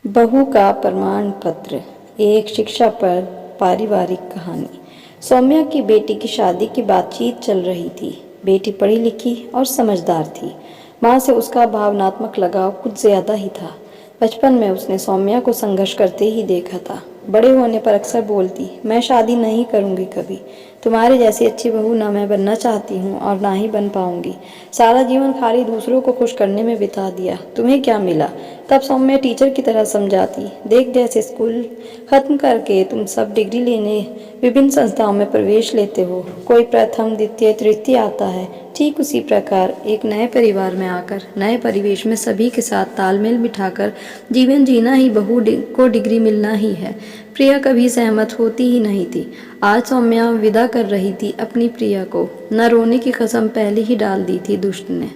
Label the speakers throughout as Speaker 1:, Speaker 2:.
Speaker 1: बहू का प्रमाण पत्र। एक शिक्षा पर पारिवारिक कहानी। सौम्या की बेटी की शादी की बातचीत चल रही थी। बेटी पढ़ी लिखी और समझदार थी। माँ से उसका भावनात्मक लगाव कुछ ज्यादा ही था। बचपन में उसने सौम्या को संघर्ष करते ही देखा था। बड़े होने पर अक्सर बोलती, मैं शादी नहीं करूँगी कभी। तुम्हारे जैसी अच्छी बहू ना मैं बनना चाहती हूँ और ना ही बन पाऊँगी। सारा जीवन खाली दूसरों को खुश करने में बिता दिया, तुम्हें क्या मिला। तब सौम्या टीचर की तरह समझाती, देख जैसे स्कूल खत्म करके तुम सब डिग्री लेने विभिन्न संस्थाओं में प्रवेश लेते हो, कोई प्रथम द्वितीय तृतीय आता है, ठीक उसी प्रकार एक नए परिवार में आकर नए परिवेश में सभी के साथ तालमेल बिठाकर जीवन जीना ही बहू को डिग्री मिलना ही है। प्रिया कभी सहमत होती ही नहीं थी। आज सौम्या विदा कर रही थी अपनी प्रिया को। न रोने की कसम पहले ही डाल दी थी दुष्ट ने।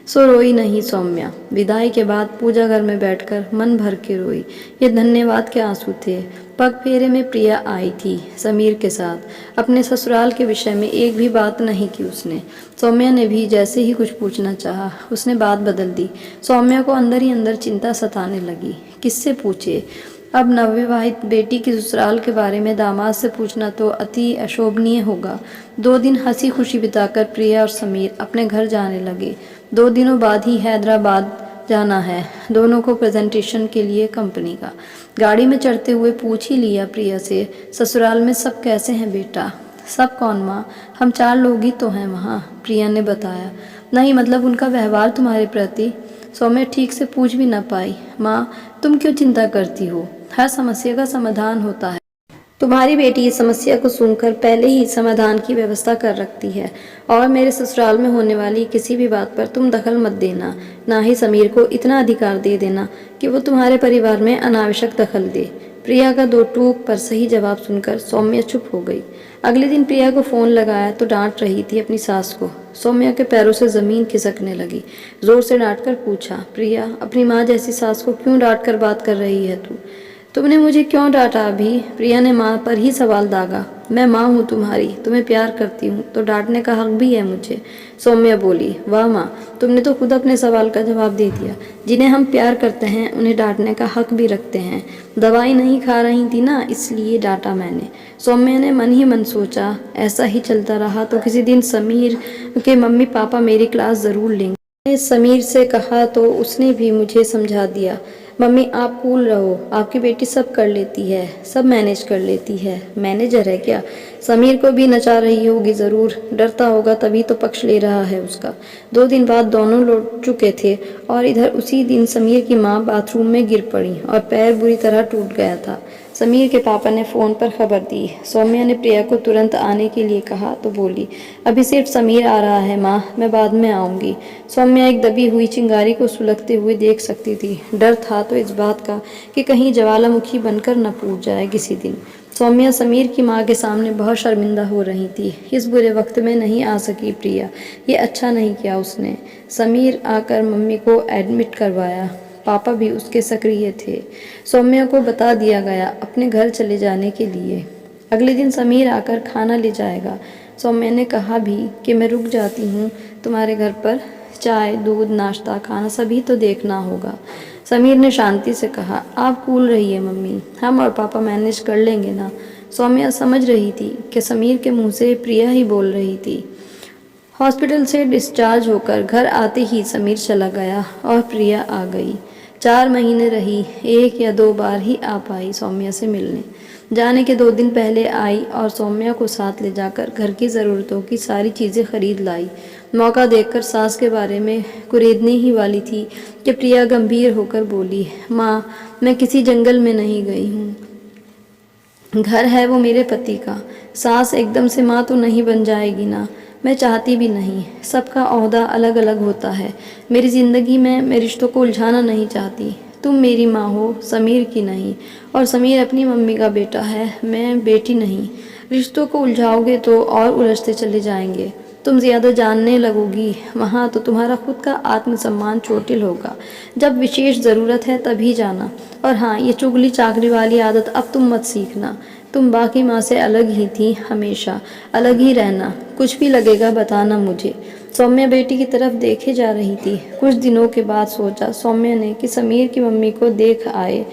Speaker 1: सो रोई नहीं सौम्या। विदाई के बाद पूजा घर में बैठकर मन भर के रोई। ये धन्यवाद के आंसू थे। पग फेरे में प्रिया आई थी समीर के साथ। अपने ससुराल के विषय में एक भी बात नहीं की उसने। सौम्या ने भी जैसे ही कुछ पूछना चाहा, उसने बात बदल दी। सौम्या को अंदर ही अंदर चिंता सताने लगी। किससे पूछे? अब नवविवाहित बेटी की ससुराल के बारे में दामाद से पूछना तो अति अशोभनीय होगा। 2 दिन हंसी खुशी बिताकर प्रिया और समीर अपने घर जाने लगे। 2 दिनों बाद ही हैदराबाद जाना है दोनों को प्रेजेंटेशन के लिए कंपनी का। गाड़ी में चढ़ते हुए पूछ ही लिया प्रिया से, ससुराल में सब कैसे हैं बेटा? सब कौन माँ? हम 4 लोग ही तो हैं वहाँ, प्रिया ने बताया। नहीं मतलब उनका व्यवहार तुम्हारे प्रति? सौम्या ठीक से पूछ भी न पाई। माँ, तुम क्यों चिंता करती हो? हर समस्या का समाधान होता है। तुम्हारी बेटी इस समस्या को सुनकर पहले ही समाधान की व्यवस्था कर रखती है। और मेरे ससुराल में होने वाली किसी भी बात पर तुम दखल मत देना, ना ही समीर को इतना अधिकार दे देना कि वो तुम्हारे परिवार में अनावश्यक दखल दे। प्रिया का 2 टूक पर सही जवाब सुनकर सौम्या चुप हो गई। अगले दिन प्रिया को फोन लगाया तो डांट रही थी अपनी सास को। सौम्या के पैरों से जमीन खिसकने लगी। जोर से डांट कर पूछा, प्रिया अपनी माँ जैसी सास को क्यों डांट कर बात कर रही है तू? तुमने मुझे क्यों डांटा अभी? प्रिया ने माँ पर ही सवाल दागा। मैं माँ हूँ तुम्हारी, तुम्हें प्यार करती हूँ तो डांटने का हक भी है मुझे। सौम्या बोली, वाह माँ, तुमने तो खुद अपने सवाल का जवाब दे दिया। जिन्हें हम प्यार करते हैं उन्हें डांटने का हक भी रखते हैं। दवाई नहीं खा रही थी ना, इसलिए डांटा मैंने। सौम्या ने मन ही मन सोचा, ऐसा ही चलता रहा तो किसी दिन समीर के मम्मी पापा मेरी क्लास ज़रूर लेंगे। मैंने समीर से कहा तो उसने भी मुझे समझा दिया। मम्मी आप कूल रहो, आपकी बेटी सब कर लेती है, सब मैनेज कर लेती है। मैनेजर है क्या? समीर को भी नचा रही होगी ज़रूर, डरता होगा तभी तो पक्ष ले रहा है उसका। 2 दिन बाद दोनों लौट चुके थे और इधर उसी दिन समीर की माँ बाथरूम में गिर पड़ी और पैर बुरी तरह टूट गया था। समीर के पापा ने फ़ोन पर खबर दी। सौम्या ने प्रिया को तुरंत आने के लिए कहा तो बोली, अभी सिर्फ समीर आ रहा है माँ, मैं बाद में आऊँगी। सौम्या एक दबी हुई चिंगारी को सुलगते हुए देख सकती थी। डर था तो इस बात का कि कहीं ज्वालामुखी बनकर न फूट जाए किसी दिन। सौम्या समीर की माँ के सामने बहुत शर्मिंदा हो रही थी। इस बुरे वक्त में नहीं आ सकी प्रिया, ये अच्छा नहीं किया उसने। समीर आकर मम्मी को एडमिट करवाया। पापा भी उसके सक्रिय थे। सौम्या को बता दिया गया अपने घर चले जाने के लिए। अगले दिन समीर आकर खाना ले जाएगा। सौम्या ने कहा भी कि मैं रुक जाती हूँ तुम्हारे घर पर, चाय दूध नाश्ता खाना सभी तो देखना होगा। समीर ने शांति से कहा, आप कूल रहिए मम्मी, हम और पापा मैनेज कर लेंगे ना। सौम्या समझ रही थी कि समीर के मुंह से प्रिया ही बोल रही थी। हॉस्पिटल से डिस्चार्ज होकर घर आते ही समीर चला गया और प्रिया आ गई। 4 महीने रही, 1 या 2 बार ही आ पाई सौम्या से मिलने। जाने के 2 दिन पहले आई और सौम्या को साथ ले जाकर घर की ज़रूरतों की सारी चीज़ें खरीद लाई। मौका देखकर सास के बारे में कुरेदने ही वाली थी कि प्रिया गंभीर होकर बोली, माँ मैं किसी जंगल में नहीं गई हूँ, घर है वो मेरे पति का। सास एकदम से माँ तो नहीं बन जाएगी ना, मैं चाहती भी नहीं। सबका ओहदा अलग अलग होता है। मेरी ज़िंदगी में मैं रिश्तों को उलझाना नहीं चाहती। तुम मेरी माँ हो, समीर की नहीं, और समीर अपनी मम्मी का बेटा है, मैं बेटी नहीं। रिश्तों को उलझाओगे तो और उलझते चले जाएंगे। तुम ज़्यादा जानने लगोगी वहाँ तो तुम्हारा खुद का आत्मसम्मान चोटिल होगा। जब विशेष ज़रूरत है तभी जाना। और हाँ, ये चुगली चाकरी वाली आदत अब तुम मत सीखना। तुम बाकी माँ से अलग ही थी, हमेशा अलग ही रहना। कुछ भी लगेगा बताना मुझे। सौम्या बेटी की तरफ देखे जा रही थी। कुछ दिनों के बाद सोचा सौम्या ने कि समीर की मम्मी को देख आए।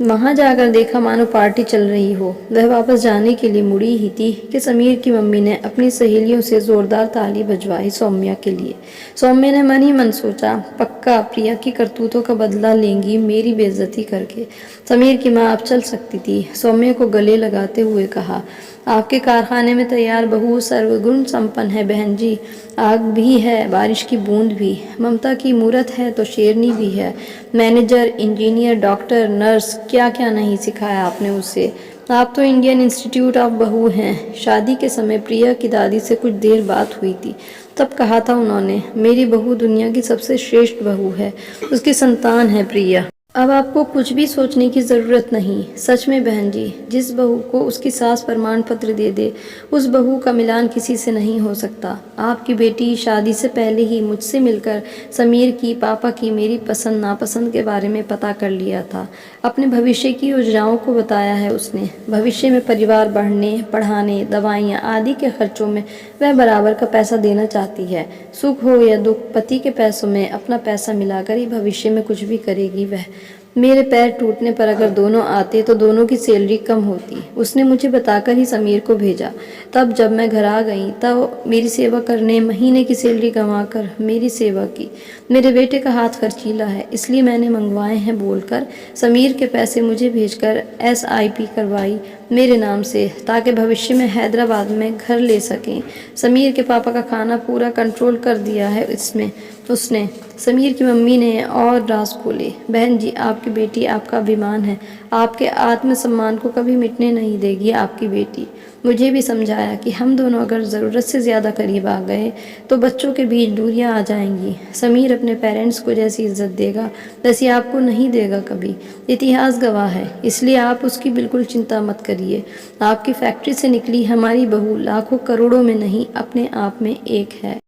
Speaker 1: वहाँ जाकर देखा मानो पार्टी चल रही हो। वह वापस जाने के लिए मुड़ी ही थी कि समीर की मम्मी ने अपनी सहेलियों से जोरदार ताली बजवाई सौम्या के लिए। सौम्या ने मन ही मन सोचा, पक्का प्रिया की करतूतों का बदला लेंगी मेरी बेइज्जती करके। समीर की माँ अब चल सकती थी। सौम्या को गले लगाते हुए कहा, आपके कारखाने में तैयार बहू सर्वगुण संपन्न है बहन जी। आग भी है, बारिश की बूंद भी, ममता की मूरत है तो शेरनी भी है। मैनेजर, इंजीनियर, डॉक्टर, नर्स, क्या क्या नहीं सिखाया आपने उसे। आप तो इंडियन इंस्टीट्यूट ऑफ बहू हैं। शादी के समय प्रिया की दादी से कुछ देर बात हुई थी। तब कहा था उन्होंने, मेरी बहू दुनिया की सबसे श्रेष्ठ बहू है, उसकी संतान है प्रिया। अब आपको कुछ भी सोचने की ज़रूरत नहीं। सच में बहन जी, जिस बहू को उसकी सास प्रमाण पत्र दे दे, उस बहू का मिलान किसी से नहीं हो सकता। आपकी बेटी शादी से पहले ही मुझसे मिलकर समीर की, पापा की, मेरी पसंद नापसंद के बारे में पता कर लिया था। अपने भविष्य की योजनाओं को बताया है उसने। भविष्य में परिवार बढ़ने, पढ़ाने, दवाइयाँ आदि के खर्चों में वह बराबर का पैसा देना चाहती है। सुख हो या दुख, पति के पैसों में अपना पैसा मिलाकर ही भविष्य में कुछ भी करेगी वह। मेरे पैर टूटने पर अगर दोनों आते तो दोनों की सैलरी कम होती। उसने मुझे बताकर ही समीर को भेजा। तब जब मैं घर आ गई तब मेरी सेवा करने महीने की सैलरी कमा कर मेरी सेवा की। मेरे बेटे का हाथ खर्चीला है, इसलिए मैंने मंगवाए हैं बोलकर समीर के पैसे मुझे भेजकर SIP करवाई मेरे नाम से, ताकि भविष्य में हैदराबाद में घर ले सकें। समीर के पापा का खाना पूरा कंट्रोल कर दिया है इसमें उसने। समीर की मम्मी ने और राज खोले। बहन जी, आपकी बेटी आपका अभिमान है। आपके आत्मसम्मान को कभी मिटने नहीं देगी आपकी बेटी। मुझे भी समझाया कि हम दोनों अगर ज़रूरत से ज़्यादा करीब आ गए तो बच्चों के बीच दूरियां आ जाएंगी। समीर अपने पेरेंट्स को जैसी इज्जत देगा वैसी आपको नहीं देगा कभी। इतिहास गवाह है, इसलिए आप उसकी बिल्कुल चिंता मत करिए। आपकी फैक्ट्री से निकली हमारी बहू लाखों करोड़ों में नहीं, अपने आप में एक है।